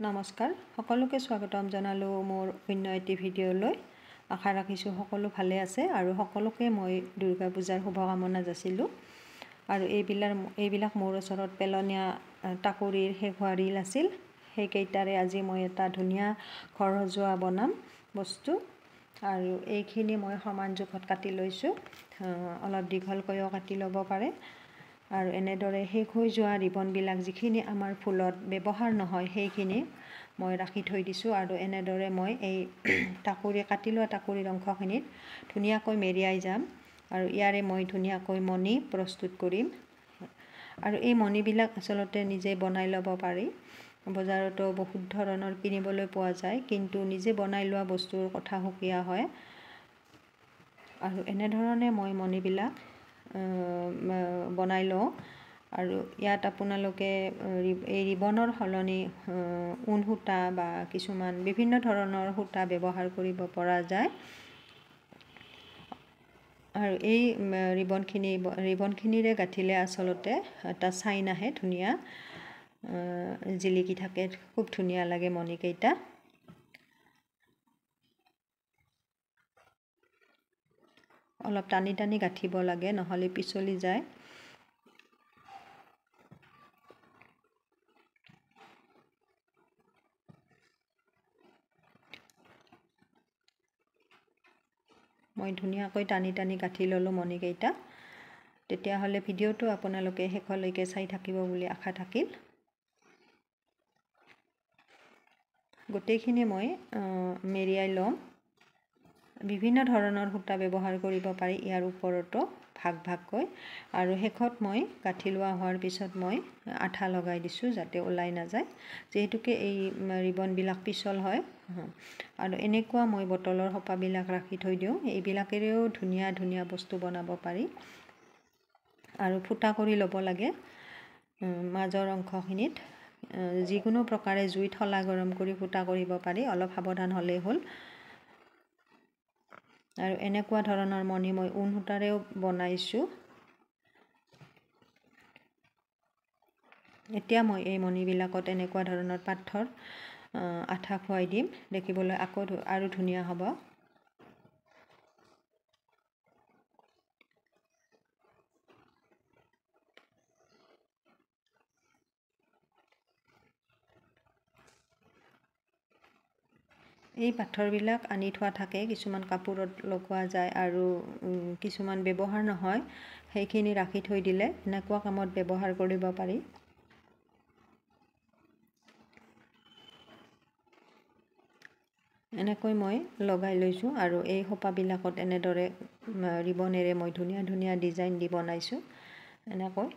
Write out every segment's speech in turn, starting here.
নমস্কাৰ সকলোকে স্বাগতম জনালো মোৰ অন্য এটি ভিডিঅ'লৈ আশা ৰাখিছোঁ সকলো ভালে আছে আৰু সকলোকে মই দুৰ্গা পূজাৰ শুভকামনা যাচিলোঁ আৰু এইবিলাক মোৰ ওচৰত পেলনীয়া টাকুৰিৰ শেষ হোৱা ৰিল আছিল সেইকেইটাৰে আজি মই এটা ধুনীয়া ঘৰ সজোৱা বনাম বস্তু আৰু এইখিনি মই সমান জোখত কাটি লৈছোঁ অলপ দীঘলকৈও কাটি ল'ব পাৰে আৰু এনেদৰে শেষ হৈ যোৱা ৰিবনবিলাক যিখিনি আমাৰ ফুলত ব্যৱহাৰ নহয় সেইখিনি মই ৰাখি থৈ দিছোঁ আৰু এনেদৰে মই এই কাটি লোৱা টাকুৰিৰ অংশখিনিত ধুনীয়াকৈ মেৰিয়াই যাম আৰু ইয়াৰে মই ধুনীয়াকৈ মণি প্ৰস্তুত কৰিম আৰু এই মণিবিলাক আচলতে নিজে বনাই ল'ব পাৰি বজাৰতো বহুত ধৰণৰ কিনিবলৈ পোৱা যায় কিন্তু নিজে বনাই লোৱা বস্তুৰ কথা সুকীয়া হয় আৰু এনেধৰণে মই মণিবিলাক বনাই লওঁ আৰু ইয়াত আপোনালোকে এই ৰিবনৰ সলনি ঊণ সূতা বা কিছুমান বিভিন্ন ধৰণৰ সূতা ব্যৱহাৰ কৰিব পৰা যায় আৰু এই ৰিবনখিনিৰে গাঁঠিলে আচলতে এটা চাইন আহে ধুনীয়া জিলিকি থাকে খুব ধুনীয়া লাগে মণিকেইটা অলপ টানি টানি গাঁঠিব লাগে নহ'লে পিছলি যায় মই ধুনীয়াকৈ টানি টানি গাঁঠি ল'লোঁ মণিকেইটা তেতিয়াহ'লে ভিডিঅ'টো আপোনালোকে শেষলৈকে চাই থাকিব বুলি আশা থাকিল গোটেইখিনি মই মেৰিয়াই ল'ম বিভিন্ন ধৰণৰ সূতা ব্যৱহাৰ কৰিব পাৰি ইয়াৰ ওপৰতো ভাগ ভাগকৈ আৰু শেষত মই গাঁঠি লোৱা হোৱাৰ পিছত মই আঠা লগাই দিছোঁ যাতে ওলাই নাযায় যিহেতুকে এই ৰিবনবিলাক পিছল হয় আৰু এনেকুৱা মই বটলৰ সোপাবিলাক ৰাখি থৈ দিওঁ এইবিলাকেৰেও ধুনীয়া ধুনীয়া বস্তু বনাব পাৰি আৰু ফুটা কৰি ল'ব লাগে মাজৰ অংশখিনিত যিকোনো প্ৰকাৰে জুইত শলা গৰম কৰি ফুটা কৰিব পাৰি অলপ সাৱধান হ'লেই হ'ল আৰু এনেকুৱা ধৰণৰ মণি মই ঊণ সূতাৰেও বনাইছোঁ এতিয়া মই এই মণিবিলাকত এনেকুৱা ধৰণৰ পাথৰ আঠা খুৱাই দিম দেখিবলৈ আকৌ আৰু ধুনীয়া হ'ব এই পাথৰবিলাক আনি থোৱা থাকে কিছুমান কাপোৰত লগোৱা যায় আৰু কিছুমান ব্যৱহাৰ নহয় সেইখিনি ৰাখি থৈ দিলে এনেকুৱা কামত ব্যৱহাৰ কৰিব পাৰি এনেকৈ মই লগাই লৈছোঁ আৰু এই সোপাবিলাকত এনেদৰে ৰিবনেৰে মই ধুনীয়া ধুনীয়া ডিজাইন দি বনাইছোঁ এনেকৈ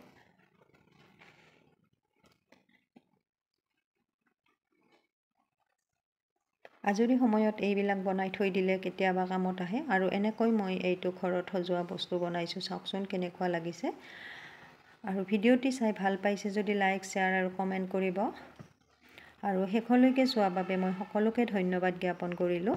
আজৰি সময়ত এইবিলাক বনাই থৈ দিলে কেতিয়াবা কামত আহে আৰু এনেকৈ মই এইটো ঘৰত সজোৱা বস্তু বনাইছোঁ চাওকচোন কেনেকুৱা লাগিছে আৰু ভিডিঅ'টি চাই ভাল পাইছে যদি লাইক শ্বেয়াৰ আৰু কমেণ্ট কৰিব আৰু শেষলৈকে চোৱাৰ বাবে মই সকলোকে ধন্যবাদ জ্ঞাপন কৰিলোঁ